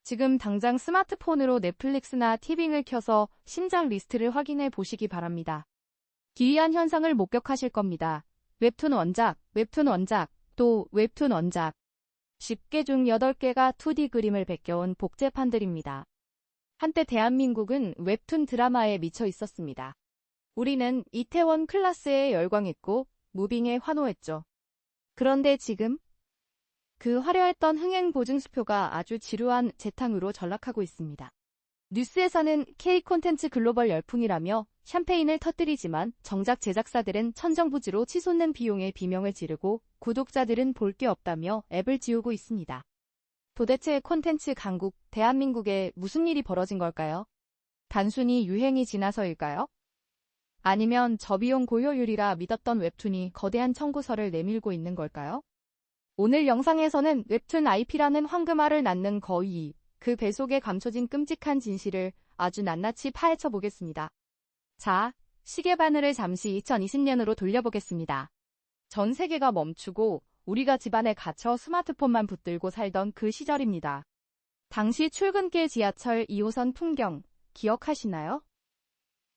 지금 당장 스마트폰으로 넷플릭스나 티빙을 켜서 신작 리스트를 확인해 보시기 바랍니다. 기이한 현상을 목격하실 겁니다. 웹툰 원작, 또 웹툰 원작. 10개 중 8개가 2D 그림을 베껴온 복제판들입니다. 한때 대한민국은 웹툰 드라마에 미쳐 있었습니다. 우리는 이태원 클라스에 열광했고 무빙에 환호했죠. 그런데 지금 그 화려했던 흥행 보증수표가 아주 지루한 재탕으로 전락하고 있습니다. 뉴스에서는 K 콘텐츠 글로벌 열풍이라며 샴페인을 터뜨리지만 정작 제작사들은 천정부지로 치솟는 비용에 비명을 지르고 구독자들은 볼 게 없다며 앱을 지우고 있습니다. 도대체 콘텐츠 강국 대한민국에 무슨 일이 벌어진 걸까요? 단순히 유행이 지나서일까요? 아니면 저비용 고효율이라 믿었던 웹툰이 거대한 청구서를 내밀고 있는 걸까요? 오늘 영상에서는 웹툰 IP라는 황금알을 낳는 거위, 그 배 속에 감춰진 끔찍한 진실을 아주 낱낱이 파헤쳐 보겠습니다. 자, 시계바늘을 잠시 2020년으로 돌려보겠습니다. 전 세계가 멈추고 우리가 집안에 갇혀 스마트폰만 붙들고 살던 그 시절입니다. 당시 출근길 지하철 2호선 풍경 기억하시나요?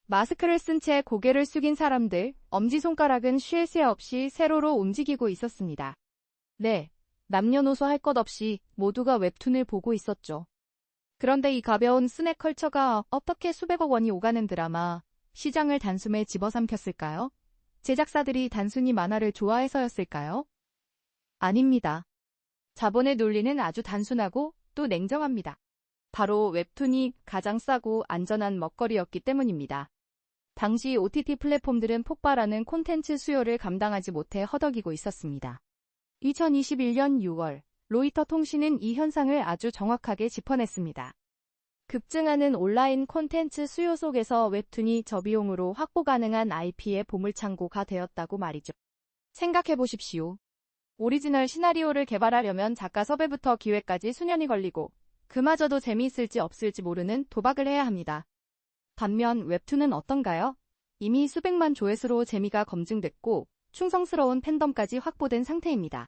마스크를 쓴 채 고개를 숙인 사람들, 엄지손가락은 쉴 새 없이 세로로 움직이고 있었습니다. 네, 남녀노소 할 것 없이 모두가 웹툰을 보고 있었죠. 그런데 이 가벼운 스낵 컬처가 어떻게 수백억 원이 오가는 드라마, 시장을 단숨에 집어삼켰을까요? 제작사들이 단순히 만화를 좋아해서였을까요? 아닙니다. 자본의 논리는 아주 단순하고 또 냉정합니다. 바로 웹툰이 가장 싸고 안전한 먹거리였기 때문입니다. 당시 OTT 플랫폼들은 폭발하는 콘텐츠 수요를 감당하지 못해 허덕이고 있었습니다. 2021년 6월, 로이터 통신은 이 현상을 아주 정확하게 짚어냈습니다. 급증하는 온라인 콘텐츠 수요 속에서 웹툰이 저비용으로 확보 가능한 IP의 보물창고가 되었다고 말이죠. 생각해보십시오. 오리지널 시나리오를 개발하려면 작가 섭외부터 기획까지 수년이 걸리고 그마저도 재미있을지 없을지 모르는 도박을 해야 합니다. 반면 웹툰은 어떤가요? 이미 수백만 조회수로 재미가 검증됐고 충성스러운 팬덤까지 확보된 상태입니다.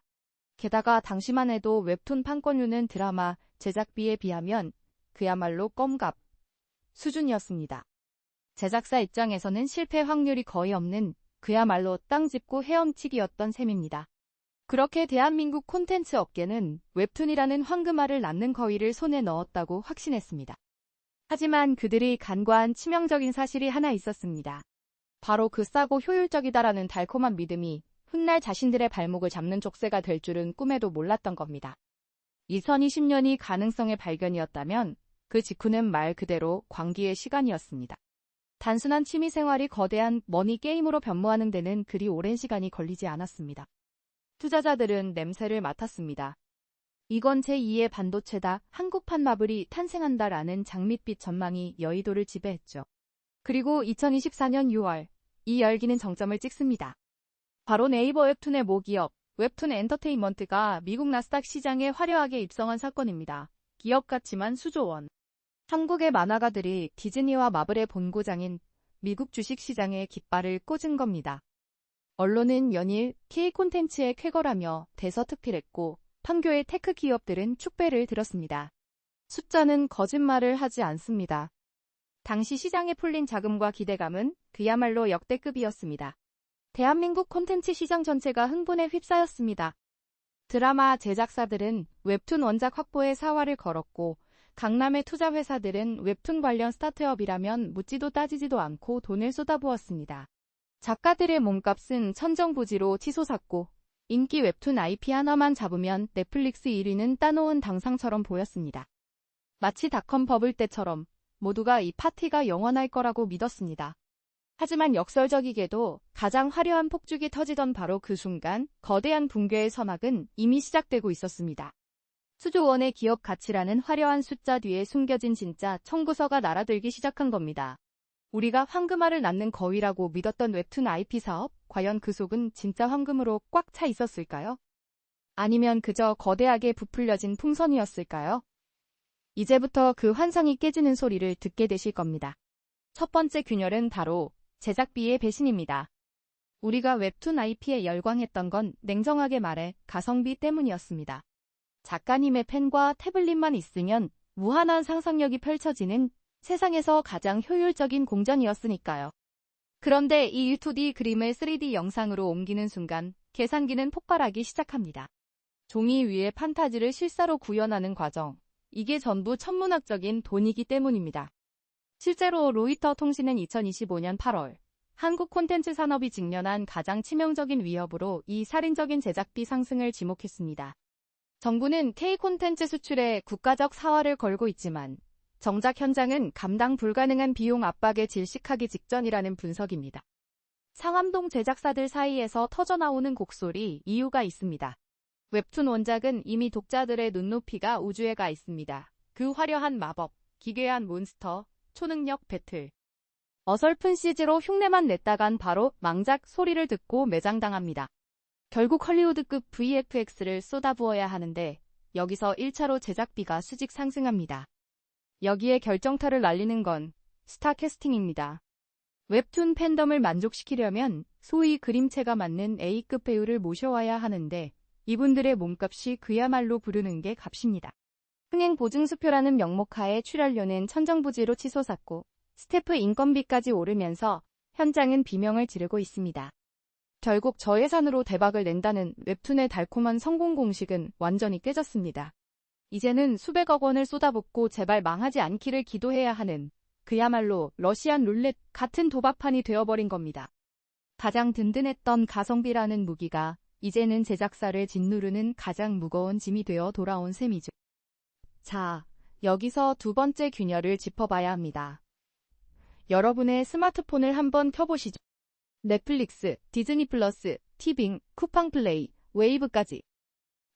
게다가 당시만 해도 웹툰 판권료는 드라마 제작비에 비하면 그야말로 껌값 수준이었습니다. 제작사 입장에서는 실패 확률이 거의 없는 그야말로 땅 짚고 헤엄치기였던 셈입니다. 그렇게 대한민국 콘텐츠 업계는 웹툰이라는 황금알을 낳는 거위를 손에 넣었다고 확신했습니다. 하지만 그들이 간과한 치명적인 사실이 하나 있었습니다. 바로 그 싸고 효율적이다라는 달콤한 믿음이 훗날 자신들의 발목을 잡는 족쇄가 될 줄은 꿈에도 몰랐던 겁니다. 2020년이 가능성의 발견이었다면 그 직후는 말 그대로 광기의 시간이었습니다. 단순한 취미생활이 거대한 머니 게임으로 변모하는 데는 그리 오랜 시간이 걸리지 않았습니다. 투자자들은 냄새를 맡았습니다. 이건 제2의 반도체다, 한국판 마블이 탄생한다라는 장밋빛 전망이 여의도를 지배했죠. 그리고 2024년 6월, 이 열기는 정점을 찍습니다. 바로 네이버 웹툰의 모기업, 웹툰 엔터테인먼트가 미국 나스닥 시장에 화려하게 입성한 사건입니다. 기업 가치만 수조 원. 한국의 만화가들이 디즈니와 마블의 본고장인 미국 주식시장에 깃발을 꽂은 겁니다. 언론은 연일 K콘텐츠의 쾌거라며 대서특필했고 판교의 테크 기업들은 축배를 들었습니다. 숫자는 거짓말을 하지 않습니다. 당시 시장에 풀린 자금과 기대감은 그야말로 역대급이었습니다. 대한민국 콘텐츠 시장 전체가 흥분에 휩싸였습니다. 드라마 제작사들은 웹툰 원작 확보에 사활을 걸었고 강남의 투자회사들은 웹툰 관련 스타트업이라면 묻지도 따지지도 않고 돈을 쏟아부었습니다. 작가들의 몸값은 천정부지로 치솟았고 인기 웹툰 IP 하나만 잡으면 넷플릭스 1위는 따놓은 당상처럼 보였습니다. 마치 닷컴 버블 때처럼 모두가 이 파티가 영원할 거라고 믿었습니다. 하지만 역설적이게도 가장 화려한 폭죽이 터지던 바로 그 순간 거대한 붕괴의 서막은 이미 시작되고 있었습니다. 수조 원의 기업 가치라는 화려한 숫자 뒤에 숨겨진 진짜 청구서가 날아들기 시작한 겁니다. 우리가 황금알을 낳는 거위라고 믿었던 웹툰 IP 사업, 과연 그 속은 진짜 황금으로 꽉 차 있었을까요? 아니면 그저 거대하게 부풀려진 풍선이었을까요? 이제부터 그 환상이 깨지는 소리를 듣게 되실 겁니다. 첫 번째 균열은 바로 제작비의 배신입니다. 우리가 웹툰 IP에 열광했던 건 냉정하게 말해 가성비 때문이었습니다. 작가님의 펜과 태블릿만 있으면 무한한 상상력이 펼쳐지는 세상에서 가장 효율적인 공전이었으니까요. 그런데 이 2D 그림을 3D 영상으로 옮기는 순간 계산기는 폭발하기 시작합니다. 종이 위에 판타지를 실사로 구현하는 과정, 이게 전부 천문학적인 돈이기 때문입니다. 실제로 로이터 통신은 2025년 8월 한국 콘텐츠 산업이 직면한 가장 치명적인 위협으로 이 살인적인 제작비 상승을 지목했습니다. 정부는 K 콘텐츠 수출에 국가적 사활을 걸고 있지만 정작 현장은 감당 불가능한 비용 압박에 질식하기 직전이라는 분석입니다. 상암동 제작사들 사이에서 터져나오는 곡소리, 이유가 있습니다. 웹툰 원작은 이미 독자들의 눈높이가 우주에 가 있습니다. 그 화려한 마법, 기괴한 몬스터, 초능력 배틀. 어설픈 CG로 흉내만 냈다간 바로 망작 소리를 듣고 매장당합니다. 결국 헐리우드급 VFX를 쏟아부어야 하는데 여기서 1차로 제작비가 수직 상승합니다. 여기에 결정타를 날리는 건 스타 캐스팅입니다. 웹툰 팬덤을 만족시키려면 소위 그림체가 맞는 A급 배우를 모셔와야 하는데 이분들의 몸값이 그야말로 부르는 게 값입니다. 흥행보증수표라는 명목하에 출연료는 천정부지로 치솟았고 스태프 인건비까지 오르면서 현장은 비명을 지르고 있습니다. 결국 저예산으로 대박을 낸다는 웹툰의 달콤한 성공 공식은 완전히 깨졌습니다. 이제는 수백억 원을 쏟아붓고 제발 망하지 않기를 기도해야 하는 그야말로 러시안 룰렛 같은 도박판이 되어버린 겁니다. 가장 든든했던 가성비라는 무기가 이제는 제작사를 짓누르는 가장 무거운 짐이 되어 돌아온 셈이죠. 자, 여기서 두 번째 균열을 짚어봐야 합니다. 여러분의 스마트폰을 한번 켜보시죠. 넷플릭스, 디즈니 플러스, 티빙, 쿠팡 플레이, 웨이브까지.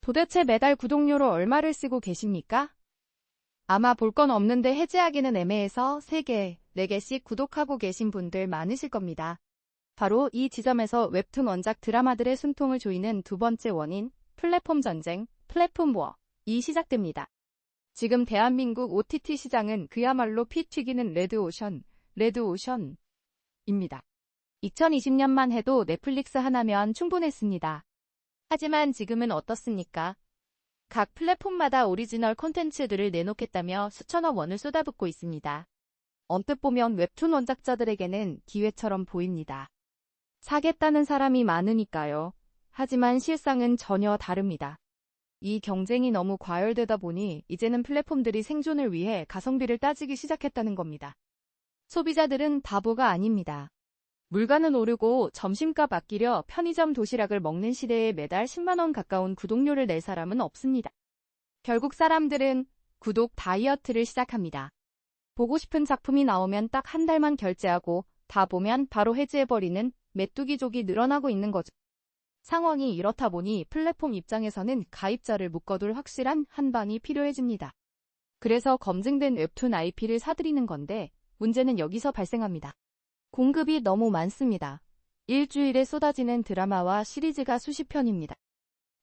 도대체 매달 구독료로 얼마를 쓰고 계십니까? 아마 볼 건 없는데 해지하기는 애매해서 3개, 4개씩 구독하고 계신 분들 많으실 겁니다. 바로 이 지점에서 웹툰 원작 드라마들의 숨통을 조이는 두 번째 원인, 플랫폼 전쟁, 플랫폼 워이 시작됩니다. 지금 대한민국 OTT 시장은 그야말로 피 튀기는 레드오션입니다. 2020년만 해도 넷플릭스 하나면 충분했습니다. 하지만 지금은 어떻습니까? 각 플랫폼마다 오리지널 콘텐츠들을 내놓겠다며 수천억 원을 쏟아붓고 있습니다. 언뜻 보면 웹툰 원작자들에게는 기회처럼 보입니다. 사겠다는 사람이 많으니까요. 하지만 실상은 전혀 다릅니다. 이 경쟁이 너무 과열되다 보니 이제는 플랫폼들이 생존을 위해 가성비를 따지기 시작했다는 겁니다. 소비자들은 바보가 아닙니다. 물가는 오르고 점심값 아끼려 편의점 도시락을 먹는 시대에 매달 10만 원 가까운 구독료를 낼 사람은 없습니다. 결국 사람들은 구독 다이어트를 시작합니다. 보고 싶은 작품이 나오면 딱 한 달만 결제하고 다 보면 바로 해지해버리는 메뚜기족이 늘어나고 있는 거죠. 상황이 이렇다 보니 플랫폼 입장에서는 가입자를 묶어둘 확실한 한방이 필요해집니다. 그래서 검증된 웹툰 IP를 사들이는 건데 문제는 여기서 발생합니다. 공급이 너무 많습니다. 일주일에 쏟아지는 드라마와 시리즈가 수십 편입니다.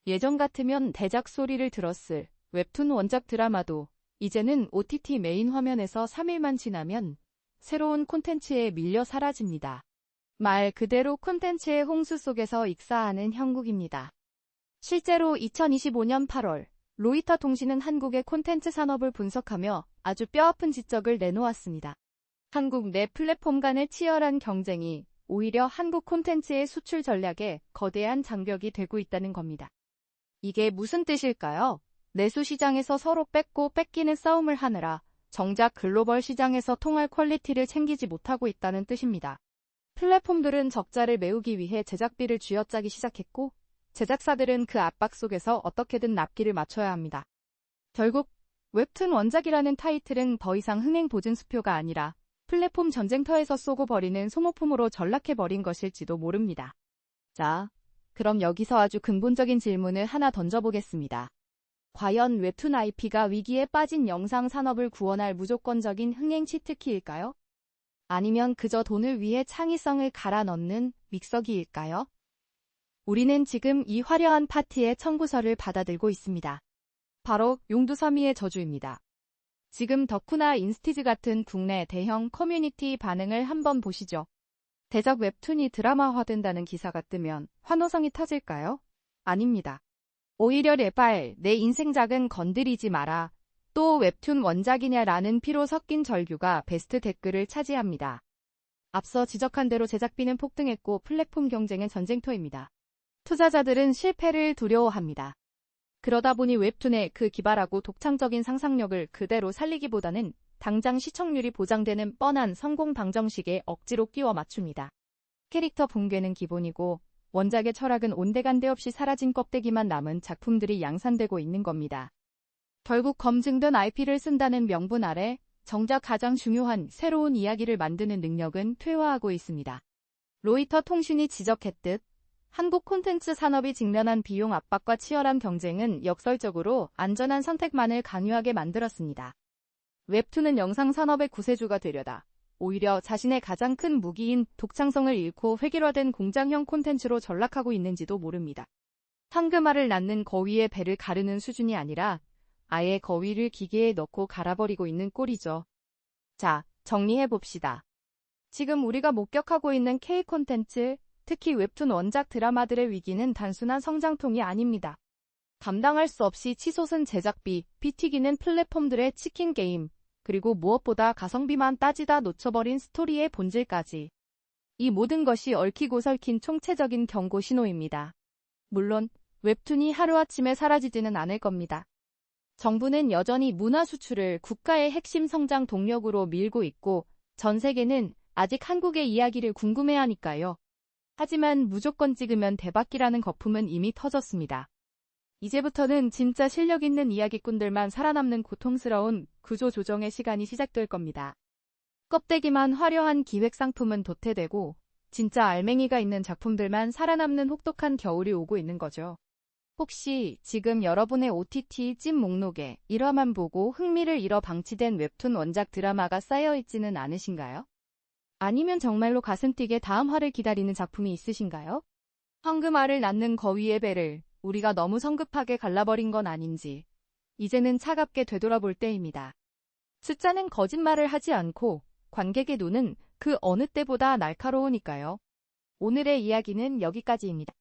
예전 같으면 대작 소리를 들었을 웹툰 원작 드라마도 이제는 OTT 메인 화면에서 3일만 지나면 새로운 콘텐츠에 밀려 사라집니다. 말 그대로 콘텐츠의 홍수 속에서 익사하는 형국입니다. 실제로 2025년 8월 로이터 통신은 한국의 콘텐츠 산업을 분석하며 아주 뼈아픈 지적을 내놓았습니다. 한국 내 플랫폼 간의 치열한 경쟁이 오히려 한국 콘텐츠의 수출 전략에 거대한 장벽이 되고 있다는 겁니다. 이게 무슨 뜻일까요? 내수 시장에서 서로 뺏고 뺏기는 싸움을 하느라 정작 글로벌 시장에서 통할 퀄리티를 챙기지 못하고 있다는 뜻입니다. 플랫폼들은 적자를 메우기 위해 제작비를 쥐어짜기 시작했고 제작사들은 그 압박 속에서 어떻게든 납기를 맞춰야 합니다. 결국 웹툰 원작이라는 타이틀은 더 이상 흥행 보증수표가 아니라 플랫폼 전쟁터에서 쏘고 버리는 소모품으로 전락해버린 것일지도 모릅니다. 자, 그럼 여기서 아주 근본적인 질문을 하나 던져보겠습니다. 과연 웹툰 IP가 위기에 빠진 영상 산업을 구원할 무조건적인 흥행 치트키일까요? 아니면 그저 돈을 위해 창의성을 갈아 넣는 믹서기일까요? 우리는 지금 이 화려한 파티의 청구서를 받아들고 있습니다. 바로 용두섬이의 저주입니다. 지금 덕후나 인스티즈 같은 국내 대형 커뮤니티 반응을 한번 보시죠. 대작 웹툰이 드라마화된다는 기사가 뜨면 환호성이 터질까요? 아닙니다. 오히려 제발 내 인생작은 건드리지 마라. 또 웹툰 원작이냐라는 피로 섞인 절규가 베스트 댓글을 차지합니다. 앞서 지적한 대로 제작비는 폭등했고 플랫폼 경쟁은 전쟁터입니다. 투자자들은 실패를 두려워합니다. 그러다 보니 웹툰의 그 기발하고 독창적인 상상력을 그대로 살리기보다는 당장 시청률이 보장되는 뻔한 성공 방정식에 억지로 끼워 맞춥니다. 캐릭터 붕괴는 기본이고 원작의 철학은 온데간데 없이 사라진 껍데기만 남은 작품들이 양산되고 있는 겁니다. 결국 검증된 IP를 쓴다는 명분 아래 정작 가장 중요한 새로운 이야기를 만드는 능력은 퇴화하고 있습니다. 로이터 통신이 지적했듯 한국 콘텐츠 산업이 직면한 비용 압박과 치열한 경쟁은 역설적으로 안전한 선택만을 강요하게 만들었습니다. 웹툰은 영상 산업의 구세주가 되려다 오히려 자신의 가장 큰 무기인 독창성을 잃고 획일화된 공장형 콘텐츠로 전락하고 있는지도 모릅니다. 황금알을 낳는 거위의 배를 가르는 수준이 아니라 아예 거위를 기계에 넣고 갈아버리고 있는 꼴이죠. 자, 정리해봅시다. 지금 우리가 목격하고 있는 K-콘텐츠, 특히 웹툰 원작 드라마들의 위기는 단순한 성장통이 아닙니다. 감당할 수 없이 치솟은 제작비, 피 튀기는 플랫폼들의 치킨 게임, 그리고 무엇보다 가성비만 따지다 놓쳐버린 스토리의 본질까지. 이 모든 것이 얽히고 설킨 총체적인 경고 신호입니다. 물론 웹툰이 하루아침에 사라지지는 않을 겁니다. 정부는 여전히 문화 수출을 국가의 핵심 성장 동력으로 밀고 있고 전 세계는 아직 한국의 이야기를 궁금해하니까요. 하지만 무조건 찍으면 대박이라는 거품은 이미 터졌습니다. 이제부터는 진짜 실력 있는 이야기꾼들만 살아남는 고통스러운 구조 조정의 시간이 시작될 겁니다. 껍데기만 화려한 기획 상품은 도태되고 진짜 알맹이가 있는 작품들만 살아남는 혹독한 겨울이 오고 있는 거죠. 혹시 지금 여러분의 OTT 찜 목록에 1화만 보고 흥미를 잃어 방치된 웹툰 원작 드라마가 쌓여있지는 않으신가요? 아니면 정말로 가슴 뛰게 다음 화를 기다리는 작품이 있으신가요? 황금알을 낳는 거위의 배를 우리가 너무 성급하게 갈라버린 건 아닌지 이제는 차갑게 되돌아볼 때입니다. 숫자는 거짓말을 하지 않고 관객의 눈은 그 어느 때보다 날카로우니까요. 오늘의 이야기는 여기까지입니다.